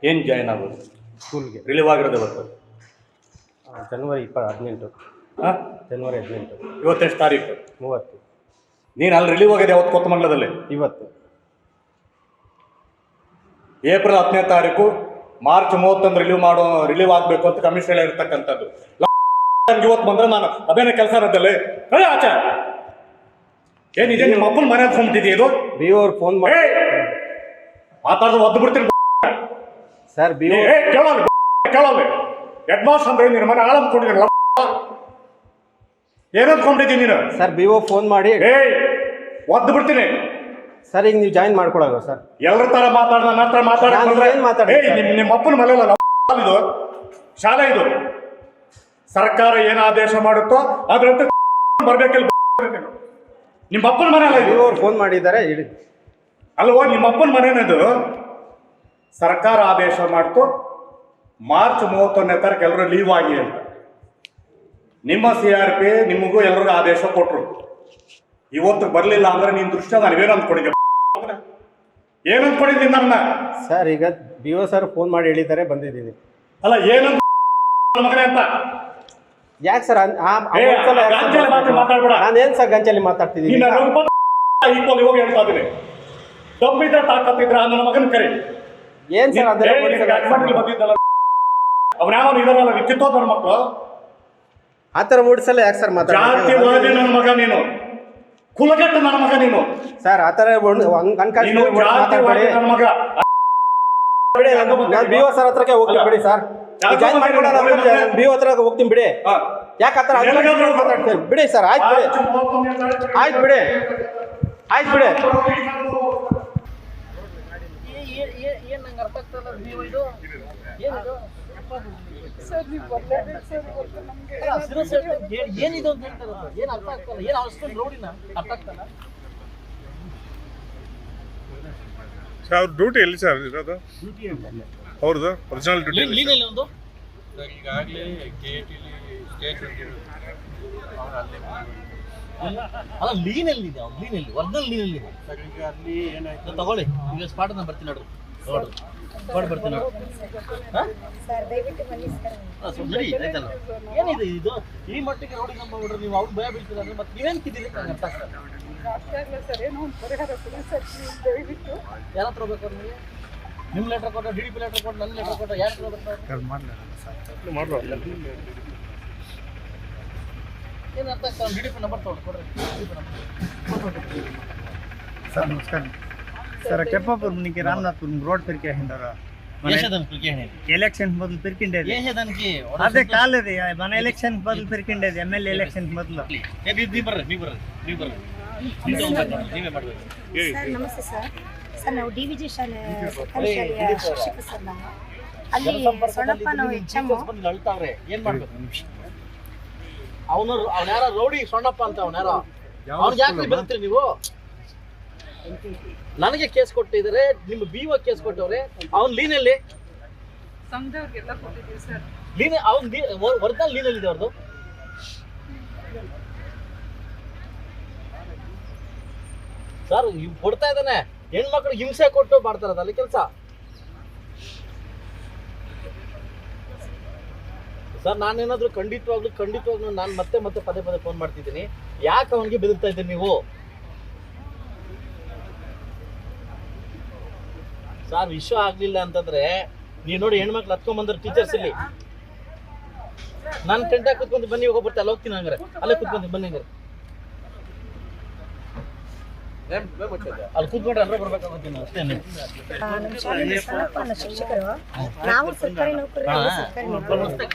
ಏನು ಜಾಯ್ನ್ ಆಗೋದು? ಸ್ಕೂಲ್ಗೆ ರಿಲೀವ್ ಆಗಿರೋದು ಇವತ್ತು. ಜನವರಿ 18. ಹಾಂ, ಜನವರಿ 18. ಇವತ್ತೆಷ್ಟು ತಾರೀಕು? 30. ನೀನು ಅಲ್ಲಿ ರಿಲೀವ್ ಆಗಿದೆ ಅವತ್ತು ಕೊತ್ತಮಂಗಲದಲ್ಲಿ. ಇವತ್ತು ಏಪ್ರಿಲ್ 10ನೇ ತಾರೀಕು, ಮಾರ್ಚ್ 31 ರಿಲೀವ್ ಆಗಬೇಕು ಅಂತ ಕಮಿಷನರ್ ಇರ್ತಕ್ಕಂಥದ್ದು. ಇವತ್ತು ಬಂದ್ರೆ ನಾನು ಅದೇನೇ ಕೆಲಸ ಇರೋದಲ್ಲಿ ಆಚೆ ಏನಿದೆ ನಿಮ್ಮ ಅಪ್ಪನ ಮನೆ ಅಂದ್ಕೊಂಡ್ಬಿಟ್ಟಿದೆ ಇದು. ಬಿ ಅವ್ರು ಫೋನ್ ಮಾಡಿ ಮಾತಾಡೋದು ಒದ್ದು ಬಿಡ್ತೀನಿ ಸರ್. ಬಿ ಕೇಳಲ್ಲ ಹೆಡ್ ಮಾಸ್ಟರ್ ಅಂದ್ರೆ ನಿನ್ನ ಮನೆ ಆಳಂದ್ಕೊಂಡಿದ್ದೀರಲ್ಲ, ಏನಂದ್ಕೊಂಡಿದ್ದೀನಿ ನೀನು? ಸರ್ ಬಿ ಓ ಫೋನ್ ಮಾಡಿ ಒದ್ದು ಬಿಡ್ತೀನಿ ಸರ್. ಈಗ ನೀವು ಜಾಯಿನ್ ಮಾಡ್ಕೊಳಲ್ವ ಸರ್? ಎಲ್ಲರ ತರ ಮಾತಾಡ ನನ್ನ ಹತ್ರ ಮಾತಾಡ. ನಿಮ್ಮ ಅಪ್ಪನ ಮನೆ ಅಲ್ಲ ಇದು, ಶಾಲೆ ಇದು. ಸರ್ಕಾರ ಏನು ಆದೇಶ ಮಾಡುತ್ತೋ ಅದ್ರಂತೆ ಬರ್ಬೇಕಿಲ್ಲ. ನಿಮ್ಮ ಅಪ್ಪನ ಮನೆ ಅಲ್ಲ ಇದು. ಅವ್ರು ಫೋನ್ ಮಾಡಿದ್ದಾರೆ ಹೇಳಿ. ಅಲ್ವೋ ನಿಮ್ಮ ಅಪ್ಪನ ಮನೆನದು. ಸರ್ಕಾರ ಆದೇಶ ಮಾಡ್ತು ಮಾರ್ಚ್ 31ನೇ ತಾರೀಕು ಎಲ್ಲರೂ ಲೀವ್ ಆಗಿ ಅಂತ. ನಿಮ್ಮ CRP ನಿಮಗೂ ಎಲ್ಲರಿಗೂ ಆದೇಶ ಕೊಟ್ಟರು. ಇವತ್ತು ಬರಲಿಲ್ಲ ಅಂದ್ರೆ ನಿನ್ನ ದೃಷ್ಟಿ ನಾವೇನು ಅಂದ್ಕೊಂಡಿದ್ದೆ? ಏನು ಅಂದ್ಕೊಂಡಿದ್ದೀನಿ ನನ್ನ? ಸರ್ ಈಗ ಬಿ ಓ ಸರ್ ಫೋನ್ ಮಾಡಿ ಹೇಳಿದ್ದಾರೆ, ಬಂದಿದ್ದೀನಿ. ಅಲ್ಲ ಏನಂತ ಮಗನೇ ಅಂತ ಯಾಕೆ ಸರ್? ನಾನೇನು ಸರ್ ಗಂಚಲ್ಲಿ ಮಾತಾಡ್ತಿದ್ದೀನಿ? ಈಕ್ವಲ್ ಹೋಗಿ ಹೇಳ್ತಾ ಇದ್ದೀನಿ. ದಮ್ಮಿದ್ರೆ ತಾಕತ್ತಿದ್ರ ನನ್ನ ಮಗನ ಕರೆ. ಏನ್ ಸರ್ ಬಂದಿದ್ದಲ್ಲ ಅವ್ರ ಯಾವ ಇದರಲ್ಲ ಕಿತ್ತೋದ್ರ ಮಕ್ಕಳು. ಆ ಥರ ಮೂಡಿಸಲ್ಲ ಯಾಕೆ ಸರ್ ಜಾತಿವಾದಿ ನನ್ನ ಮಗ ನೀನು, ಕುಲಗೆಟ್ಟ ನನ್ನ ಮಗ ನೀನು ಸರ್. ಆ ಥರ ಮಾತಾಡ್ಬೇಡಿ. ನನ್ನ ಮಗ ಬಿ ಓ ಸರ್ ಹತ್ರಕ್ಕೆ ಹೋಗ್ತೀನಿ ಬಿಡಿ ಸರ್. ಜಾಯಿನ್ ಮಾಡ್ಕೊಡೋಣ ಬಿ ಓ ಹತ್ರ ಹೋಗ್ತೀನಿ ಬಿಡಿ. ಯಾಕೆ ಆ ಥರ ಮಾತಾಡ್ತೀರಿ? ಬಿಡಿ ಸರ್. ಆಯ್ತು ಬಿಡಿ, ಆಯ್ತು ಬಿಡಿ, ಆಯ್ತು ಬಿಡಿ. ಏನಿದು ಅಂತ ಹೇಳ್ತಾರೆ, ಏನು ಅರ್ಥ ಆಗ್ತಲ್ಲ, ಏನು ಅಷ್ಟು ನೋಡಿನ ಅರ್ಥ ಆಗ್ತಲ್ಲ. ಅವ್ರ ಡ್ಯೂಟಿ ಎಲ್ಲಿ ಸರ್ ಇರೋದು? ಅವ್ರದ್ದು ಒರಿಜಿನಲ್ ಡ್ಯೂಟಿ ಲೀನಲ್ಲಿ ಒಂದು ಈಗಾಗಲೇ ಅಲ್ಲ ಲೀನಲ್ಲಿ ಇದೆ, ಲೀನಲ್ಲಿ ಒರಿಜಿನಲ್ ಲೀನಲ್ಲಿ ಇದೆ ಅಲ್ಲಿ ಏನಾಯ್ತು ತಗೊಳ್ಳಿ. ಈಗ ಸ್ಪಾಟ್ ನಾನು ಬರ್ತೀನಿ ನೋಡ್ರಿ, ನೋಡ್ರಿ ಸ್ಪಾಟ್ ಬರ್ತೀನಿ ನೋಡ್ರಿ. ನಡಿ ಆಯ್ತಲ್ಲ. ಏನಿದೆ ಇದು ಈ ಮಟ್ಟಿಗೆ ನೋಡಿ ನಮ್ಮ ನೋಡ್ರಿ, ನೀವು ಅವ್ರು ಭಯ ಬೀಳ್ತೀರ ಅಂದ್ರೆ ಮತ್ತೆ ನೀವೇನು ತಿದ್ದೀರಿ ನಂಗೆ ಅರ್ಥ ಆಗ್ತದೆ. ಯಾರ ಹತ್ರ ಬೇಕಾದ್ರೆ ನೀವು ನಿಮ್ಮ ಲೆಟರ್ ಕೊಟ್ಟು DDP ಲೆಟರ್ ಕೊಟ್ಟು ನನ್ನ ಲೆಟರ್ ಕೊಟ್ಟು ಯಾರು ಏನು ಅರ್ಥ ಆಗ್ತದೆ? DDP ನಂಬರ್ ಕೊಡ್ರಿ. सर नमस्कार सर ಕೆಪ್ಪಾಪುರ ಮುನಿಗೆ ರಾಮನಾಥ್ಪುರ ರೋಡ್ ಪಿರ್ಕೆ ಹಿಂದರ ಎಲೆಕ್ಷನ್ ಮೊದಲು ಪಿರ್ಕಿಂಡೇది ಅದೇ ಕಾಲದೆ మన ಎಲೆಕ್ಷನ್ ಮೊದಲು ಪಿರ್ಕಿಂಡೇది MLA ಎಲೆಕ್ಷನ್ ಮೊದಲು ಸರ್ ನಮಸ್ತೆ ಸರ್. ಸರ್ ನಾವು DVG ಶಾಲೆ ಸರ್ಕಾರಿ ಶಾಲೆಯ ಶಿಕ್ಷಕ ಸರ್. ನಾವು ಅಲ್ಲಿ ಸೊಣ್ಣಪ್ಪ ನಾವು ಅಳ್ತಾವ್ರೆ ಏನ್ ಮಾಡ್ಬೇಕು? ಅವನು ಯಾರ ರೌಡಿ ಸೊಣ್ಣಪ್ಪ ಅಂತ ಅವನ್ಯಾರ ಅವ್ನಿಗೆ ಯಾಕೆ ಬೆಳ್ತೀರಿ ನೀವು? ನನಗೆ ಕೇಸ್ ಕೊಟ್ಟಿದ್ದಾರೆ, ನಿಮ್ಮ BO ಕೇಸ್ ಕೊಟ್ಟವ್ರೆ. ಅವ್ನು ಲೀನಲ್ಲಿ ಲೀನ್, ಅವ್ನು ಒರಿಜಿನಲ್ ಲೀನಲ್ಲಿ ಇದೆ ಅವ್ರದ್ದು. ಸರ್ ಕೊಡ್ತಾ ಇದ್ದಾನೆ, ಹೆಣ್ಮಕ್ಳಿಗೆ ಹಿಂಸೆ ಕೊಟ್ಟು ಮಾಡ್ತಾರದ ಅಲ್ಲಿ ಕೆಲಸ. ಸರ್ ನಾನೇನಾದ್ರೂ ಖಂಡಿತವಾಗ್ಲೂ ನಾನು ಮತ್ತೆ ಪದೇ ಫೋನ್ ಮಾಡ್ತಿದ್ದೀನಿ. ಯಾಕೆ ಅವನಿಗೆ ಬೆದರ್ತಾ ಇದ್ದೀನಿ ನೀವು? ಸರ್ ವಿಷಯ ಆಗ್ಲಿಲ್ಲ ಅಂತಂದ್ರೆ ನೀವು ನೋಡಿ, ಹೆಣ್ಮಕ್ಳು ಹತ್ಕೊಂಡ್ಬಂದ್ರೆ ಟೀಚರ್ಸ್ ಇಲ್ಲಿ ನಾನು ಟೆಂಟಾಗಿ ಕೂತ್ಕೊಂತ ಬನ್ನಿ, ಹೋಗಿ ಬರ್ತಾ ಅಲ್ಲಿ ಹೋಗ್ತೀನಿ, ಹಂಗಾರೆ ಅಲ್ಲೇ ಕೂತ್ಕೊಂತ ಬನ್ನಿ, ಹಂಗಾರೆ ಅಲ್ಲಿ ಕೂತ್ಕೊಂಡ್ರೆ ಅಲ್ಲೇ ಬರ್ಬೇಕಾಗುತ್ತೆ ಅಷ್ಟೇ. ನಮ್ಮ ಶಾಲೆಯಲ್ಲಿ ಸೊಣ್ಣಪ್ಪ ಶಿಕ್ಷಕರು, ನಾವು ಸರ್ಕಾರಿ ನೌಕರರು, ಸರ್ಕಾರಿ ನೌಕರರು.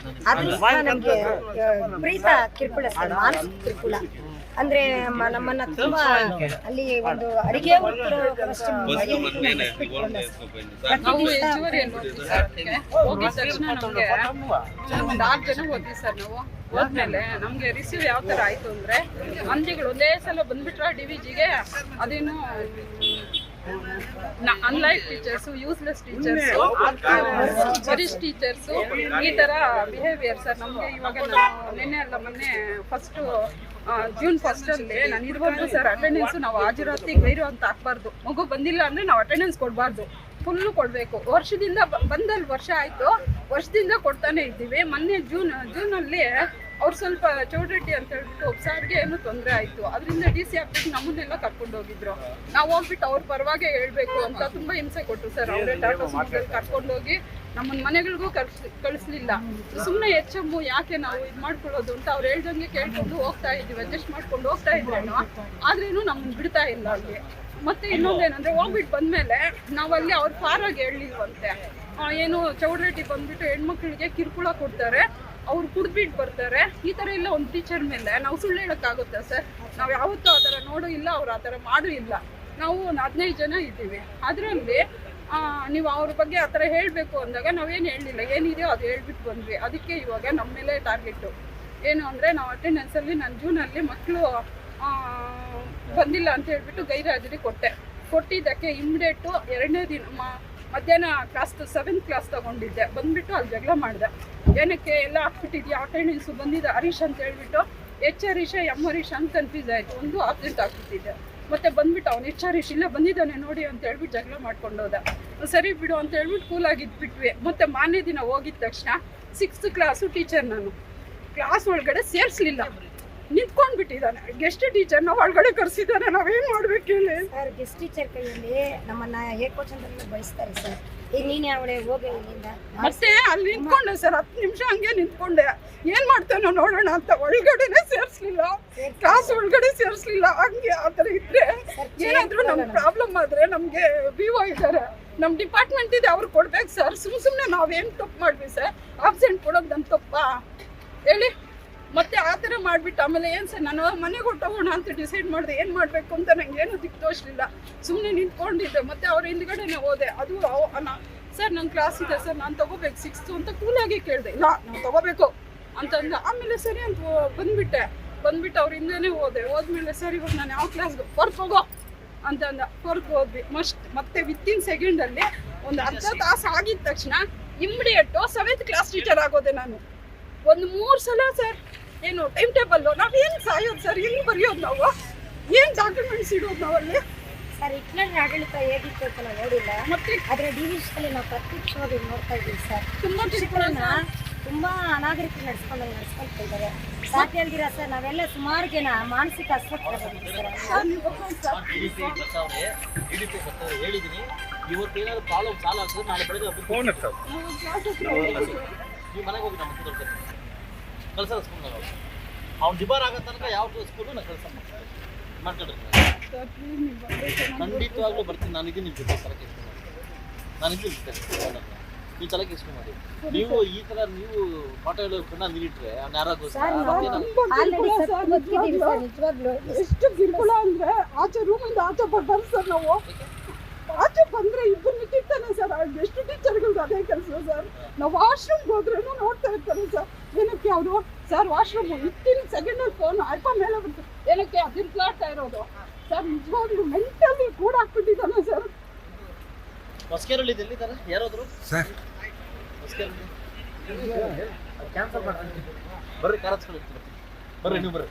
ಆದ್ರೂ ಸಹ ನಮಗೆ ವಿಪರೀತ ಕಿರುಕುಳ ಸರ್, ಮಾನಸಿಕ ಕಿರುಕುಳ. ಅಂದ್ರೆ ನಮ್ಮನ್ನ ತುಂಬಾ ಅಲ್ಲಿ ಒಂದು ಅಡಿಗೆ ಹೋಗಿದ ತಕ್ಷಣ ನಮಗೆ 4 ಜನ ಹೋದ್ವಿ ಸರ್. ನಾವು ಹೋದ್ಮೇಲೆ ನಮ್ಗೆ ರಿಸೀವ್ ಯಾವ ತರ ಆಯ್ತು ಅಂದ್ರೆ, ಅಂಜಿಗಳು ಒಂದೇ ಸಲ ಬಂದ್ಬಿಟ್ರ DVGಗೆ. ಅದೇನು ಅನ್ಲೈಕ್ ಟೀಚರ್ಸು, ಯೂಸ್ಲೆಸ್ ಟೀಚರ್ಸು, ವರಿಷ್ಠ ಟೀಚರ್ಸು, ಈ ತರ ಬಿಹೇವಿಯರ್ ಸರ್ ನಮ್ಗೆ. ಇವಾಗ ನಾವು ನಿನ್ನೆ ಅಲ್ಲ ಮೊನ್ನೆ ಜೂನ್ 1 ಅಲ್ಲಿ ನಾನು ಇರ್ಬೋದು ಸರ್. ಅಟೆಂಡೆನ್ಸ್ ನಾವು ಹಾಜರಾತಿಗೆ ಗೈರು ಅಂತ ಹಾಕ್ಬಾರ್ದು. ಮಗು ಬಂದಿಲ್ಲ ಅಂದ್ರೆ ನಾವು ಅಟೆಂಡೆನ್ಸ್ ಕೊಡಬಾರ್ದು. ಫುಲ್ಲು ಕೊಡಬೇಕು. ವರ್ಷದಿಂದ ಬಂದಲ್ಲಿ ವರ್ಷ ಆಯಿತು, ವರ್ಷದಿಂದ ಕೊಡ್ತಾನೆ ಇದ್ದೀವಿ. ಮೊನ್ನೆ ಜೂನಲ್ಲಿ ಅವ್ರು ಸ್ವಲ್ಪ ಚೌಡರೆಡ್ಡಿ ಅಂತ ಹೇಳ್ಬಿಟ್ಟು ಸಾರ್ಗೆ ಏನೋ ತೊಂದರೆ ಆಯಿತು. ಅದರಿಂದ ಡಿ ಸಿ ಹಾಕ್ಬಿಟ್ಟು ನಮ್ಮನ್ನೆಲ್ಲ ಕರ್ಕೊಂಡು ಹೋಗಿದ್ರು. ನಾವು ಹೋಗ್ಬಿಟ್ಟು ಅವ್ರ ಪರವಾಗಿ ಹೇಳ್ಬೇಕು ಅಂತ ತುಂಬ ಹಿಂಸೆ ಕೊಟ್ಟರು ಸರ್. ಅವರೇ ಟಾಟಾ ಸುಮೋದಲ್ಲಿ ಕರ್ಕೊಂಡೋಗಿ ನಮ್ಮನ್ನ ಮನೆಗಳಿಗೂ ಕಳಿಸ್ಲಿಲ್ಲ. ಸುಮ್ಮನೆ ಹೆಚ್ಚಮ್ಮು ಯಾಕೆ ನಾವು ಇದು ಮಾಡ್ಕೊಳ್ಳೋದು ಅಂತ ಅವ್ರು ಹೇಳ್ದಂಗೆ ಕೇಳ್ಕೊಂಡು ಹೋಗ್ತಾ ಇದ್ದೀವಿ, ಅಡ್ಜಸ್ಟ್ ಮಾಡ್ಕೊಂಡು ಹೋಗ್ತಾ ಇದ್ರೇನು, ಆದ್ರೇನು ನಮ್ಮನ್ನ ಬಿಡ್ತಾ ಇಲ್ಲ ಅಲ್ಲಿ. ಮತ್ತೆ ಇನ್ನೊಂದೇನಂದ್ರೆ ಹೋಗ್ಬಿಟ್ಟು ಬಂದ್ಮೇಲೆ ನಾವಲ್ಲಿ ಅವ್ರ ಫಾರಾಗಿ ಹೇಳಿಲ್ವಂತೆ. ಏನು ಚೌಡರೆಡ್ಡಿ ಬಂದ್ಬಿಟ್ಟು ಹೆಣ್ಮಕ್ಳಿಗೆ ಕಿರುಕುಳ ಕೊಡ್ತಾರೆ, ಅವ್ರು ಕುಡ್ಬಿಟ್ಟು ಬರ್ತಾರೆ, ಈ ಥರ ಎಲ್ಲ ಒಂದು ಟೀಚರ್ ಮೇಲೆ ನಾವು ಸುಳ್ಳು ಹೇಳೋಕ್ಕಾಗುತ್ತಾ ಸರ್? ನಾವು ಯಾವತ್ತೂ ಆ ಥರ ನೋಡೂ ಇಲ್ಲ, ಅವ್ರು ಆ ಥರ ಮಾಡೂ ಇಲ್ಲ. ನಾವು 15 ಜನ ಇದ್ದೀವಿ. ಅದರಲ್ಲಿ ನೀವು ಅವ್ರ ಬಗ್ಗೆ ಆ ಥರ ಹೇಳಬೇಕು ಅಂದಾಗ ನಾವೇನು ಹೇಳಲಿಲ್ಲ, ಏನಿದೆಯೋ ಅದು ಹೇಳ್ಬಿಟ್ಟು ಬಂದ್ವಿ. ಅದಕ್ಕೆ ಇವಾಗ ನಮ್ಮ ಮೇಲೆ ಟಾರ್ಗೆಟು ಏನು ಅಂದರೆ, ನಾವು ಅಟೆಂಡೆನ್ಸಲ್ಲಿ ನಾನು ಜೂನಲ್ಲಿ ಮಕ್ಕಳು ಬಂದಿಲ್ಲ ಅಂತ ಹೇಳ್ಬಿಟ್ಟು ಗೈರ್ಹಾಜರಿ ಕೊಟ್ಟಿದ್ದಕ್ಕೆ ಇಮ್ಮಿಡಿಯೇಟು 2ನೇ ದಿನ ಮಧ್ಯಾಹ್ನ ಕ್ಲಾಸ್ 7th ಕ್ಲಾಸ್ ತೊಗೊಂಡಿದ್ದೆ. ಬಂದುಬಿಟ್ಟು ಅಲ್ಲಿ ಜಗಳ ಮಾಡಿದೆ. ಏನಕ್ಕೆ ಎಲ್ಲ ಹಾಕ್ಬಿಟ್ಟಿದ್ಯಾ, ಅಟೆಂಡೆನ್ಸು ಬಂದಿದ್ದ ಹರೀಶ್ ಅಂತ ಹೇಳ್ಬಿಟ್ಟು ಹರೀಶ ಹರೀಶ್ ಅಂತ ಕನ್ಫ್ಯೂಸ್ ಆಯಿತು. ಒಂದು ಆಬ್ಸೆಂಟ್ ಆಗ್ಬಿಟ್ಟಿದ್ದೆ. ಮತ್ತೆ ಬಂದ್ಬಿಟ್ಟು ಅವ್ನು ಹರೀಶ್ ಇಲ್ಲ ಬಂದಿದ್ದಾನೆ ನೋಡಿ ಅಂತ ಹೇಳ್ಬಿಟ್ಟು ಜಗಳ ಮಾಡ್ಕೊಂಡು ಹೋದ. ಸರಿ ಬಿಡು ಅಂತ ಹೇಳ್ಬಿಟ್ಟು ಕೂಲಾಗಿದ್ಬಿಟ್ವಿ. ಮತ್ತೆ ಮಾರನೇ ದಿನ ಹೋಗಿದ ತಕ್ಷಣ 6th ಕ್ಲಾಸು ಟೀಚರ್ ನಾನು ಕ್ಲಾಸ್ ಒಳಗಡೆ ಸೇರಿಸ್ಲಿಲ್ಲ, ನಿಂತ್ಕೊಂಡ್ಬಿಟ್ಟಿದ್ದಾನೆ. ಗೆಸ್ಟ್ ಟೀಚರ್ನ ಒಳಗಡೆ ಕರೆಸಿದ್ದಾನೆ. ನಾವೇನು ಮಾಡ್ಬೇಕು ಹೇಳಿ ಸರ್? ಗೆಸ್ಟ್ ಟೀಚರ್ ಕೈಯಲ್ಲಿ ನಮ್ಮನ್ನ ಏಕವಚನದಲ್ಲಿ ಬಯಸ್ತಾರೆ ಸರ್. ಈಗ ನೀನು ಅವಳೆ ಹೋಗಿ ಇಲ್ಲಿಂದ ಮತ್ತೆ ಅಲ್ಲಿ ನಿಂತ್ಕೊಂಡೆ ಸರ್, 10 ನಿಮಿಷ ಹಂಗೆ ನಿಂತ್ಕೊಂಡೆ. ಏನ್ ಮಾಡ್ತಾನೋ ನೋಡೋಣ ಅಂತ ಒಳಗಡೆನೆ ಸೇರಿಸ್ಲಿಲ್ಲ, ಕ್ಲಾಸ್ ಒಳಗಡೆ ಸೇರಿಸ್ಲಿಲ್ಲ. ಹಂಗೆ ಆ ಥರ ಇದ್ರೆ ಏನಾದ್ರೂ ನಮ್ಗೆ ಪ್ರಾಬ್ಲಮ್ ಆದ್ರೆ ನಮ್ಗೆ BO ಇದ್ದಾರೆ, ನಮ್ಮ ಡಿಪಾರ್ಟ್ಮೆಂಟ್ ಇದೆ, ಅವ್ರು ಕೊಡ್ಬೇಕು ಸರ್. ಸುಮ್ಮನೆ ನಾವೇನು ತಪ್ಪು ಮಾಡ್ವಿ ಸರ್? ಆಬ್ಸೆಂಟ್ ಕೊಡೋದು ನಮ್ಮ ತಪ್ಪಾ ಹೇಳಿ? ಮತ್ತೆ ಆ ಥರ ಮಾಡಿಬಿಟ್ಟು ಆಮೇಲೆ ಏನು ಸರ್, ನಾನು ಮನೆಗೆ ಹೊಟ್ಟೋಗೋಣ ಅಂತ ಡಿಸೈಡ್ ಮಾಡಿದೆ. ಏನು ಮಾಡಬೇಕು ಅಂತ ನಂಗೆ ಏನು ದಿಕ್ಕು ತೋರಿಸಲಿಲ್ಲ, ಸುಮ್ಮನೆ ನಿಂತ್ಕೊಂಡಿದ್ದೆ. ಮತ್ತು ಅವ್ರ ಹಿಂದ್ಗಡೆನೇ ಹೋದೆ. ಅದು ಸರ್ ನನ್ನ ಕ್ಲಾಸ್ ಇದೆ ಸರ್, ನಾನು ತೊಗೋಬೇಕು 6th ಅಂತ ಕೂಲಾಗಿ ಕೇಳಿದೆ. ಇಲ್ಲ ನಾವು ತೊಗೋಬೇಕು ಅಂತಂದ. ಆಮೇಲೆ ಸರಿ ಅಂತ ಬಂದ್ಬಿಟ್ಟು ಅವ್ರ ಹಿಂದೆನೇ ಹೋದ್ಮೇಲೆ ಸರ್ ಇವಾಗ ನಾನು ಯಾವ ಕ್ಲಾಸ್ಗೆ ಫೋರ್ಕ್ ಹೋಗೋ ಅಂತಂದ. ಫೋರ್ಕ್ ಹೋದ್ವಿ. ಮತ್ತೆ ವಿತಿನ್ ಸೆಕೆಂಡಲ್ಲಿ ಒಂದು ಅರ್ಧ ತಾಸು ಆಗಿದ ತಕ್ಷಣ ಇಮ್ಮಿಡಿಯೇಟು 7th ಕ್ಲಾಸ್ ಟೀಚರ್ ಆಗೋದೆ ನಾನು. ಒಂದು 3 ಸಲ ಸರ್ ಏನು ಟೈಮ್ ಟೇಬಲ್ಲು ನಾವೇನು ಸಾಯೋದು ಸರ್? ಹೆಂಗೆ ಬರೆಯೋದು ನಾವು? ಏನು ಡಾಕ್ಯುಮೆಂಟ್ಸ್ ಇಡೋದು ನಾವಲ್ಲಿ? ಸರ್ ಹಿಟ್ಲರ್ ಆಡಳಿತ ಹೇಗಿತ್ತು ಅಂತ ನಾವು ನೋಡಿಲ್ಲ. ಮತ್ತೆ ಆದರೆ ಡಿವಿಷನಲ್ಲಿ ನಾವು ಪ್ರತ್ಯಕ್ಷವಾಗಿ ನೋಡ್ತಾ ಇದ್ದೀವಿ ಸರ್. ತುಂಬ ಶಿಕ್ಷಕರನ್ನ ತುಂಬ ಅನಾಗರಿಕ ನಡ್ಸ್ಕೊಳ್ತಾ ಇದ್ದಾರೆ. ಸಾಧ್ಯ ಹೇಳ್ದಿರಾ ಸರ್? ನಾವೆಲ್ಲ ಸುಮಾರು ಜನ ಮಾನಸಿಕ ಅಸ್ವಸ್ಥರಾಗಿದ್ದೀವಿ ಸರ್. ಹೇಳಿದ್ದೀನಿ, ಇವತ್ತೇನಾದ್ರು ಪ್ರಾಬ್ಲಮ್ ಸಾಲ್ವ್ ಆಗ್ತದೆ, ನಾಳೆ ಬೆಳಗ್ಗೆ ಫೋನ್ ಸರ್ ನೀವು ಮನೆಗೆ ಹೋಗಿ ನಮ್ಮ ಕಳ್ಸಲ್ಲ ಸ್ಕೂಲ್. ಅವ್ನು ಡಿಬಾರ್ ಆಗೋ ತನಕ ಯಾವ ಸ್ಕೂಲು ನಾನು ಕೆಲಸ ಮಾಡ್ಕೊಂಡ್ರೆ ಖಂಡಿತವಾಗ್ಲೂ ಬರ್ತೀನಿ. ನಾನು ಇದೀನಿ ನಿಮ್ಮ ಜೊತೆ ತಲೆಗೆ ಇಸ್ಕೊಂಡು ನಾನು ಇದ್ದೀನಿ ನೀವು ತಲೆಗೆ ಇಸ್ಕೊಂಡು ಮಾಡಿ. ನೀವು ಈ ಥರ ನೀವು ಪಾಠ ಹೇಳೋದನ್ನ ನೀರಿಟ್ರೆ ಅವ್ನು ಯಾರಾದ್ರು ಎಷ್ಟು ಕಿರುಕುಳ ಅಂದ್ರೆ ಆಚೆ ರೂಮಿಂದ ಆಚೆ ಬರ್ತಾರೆ ಸರ್. ನಾವು ಆಚೆ ಬಂದ್ರೆ ಇಬ್ಬರು ನಿಂತಿರ್ತಾನೆ ಸರ್. ಎಷ್ಟು ಟೀಚರ್ಗಳು ಅದೇ ಕೆಲಸ ಸರ್. ನಾವು ವಾಶ್ರೂಮ್ಗೆ ಹೋದ್ರೂ ನೋಡ್ತಾ ಇರ್ತಾರೆ ಸರ್. ಏನಕ್ಕೆ ಅವರು ಸರ್ ವಾಶ್ರೂಮ್ 15 ಸೆಕೆಂಡಲ್ಲಿ ಫೋನ್ ಅಲ್ಪ ಮೇಲೆ ಬಿಡ್ತು. ಏನಕ್ಕೆ ಅದಿರ್ಲಾಡ್ತಾ ಇರೋದು ಸರ್? ನಿಜವಾಗ್ಲೂ ಮೆಂಟಲಿ ಕೂಡ ಹಾಕ್ಬಿಟ್ಟಿದ್ದಾನೆ ಸರ್. ಹೊಸಕೆರಳಿದೆ ಎಲ್ಲಿದ್ದಾರೆ ಯಾರಾದ್ರು ಸರ್? ಹೊಸಕೆರಳಿ ಕ್ಯಾನ್ಸಲ್ ಮಾಡ್ತೀನಿ. ಬರ್ರಿ ಕಾರತ್ಸ್ಕೊಳ್ಳಿ, ಬರ್ರಿ ನೀವು ಬರ್ರಿ.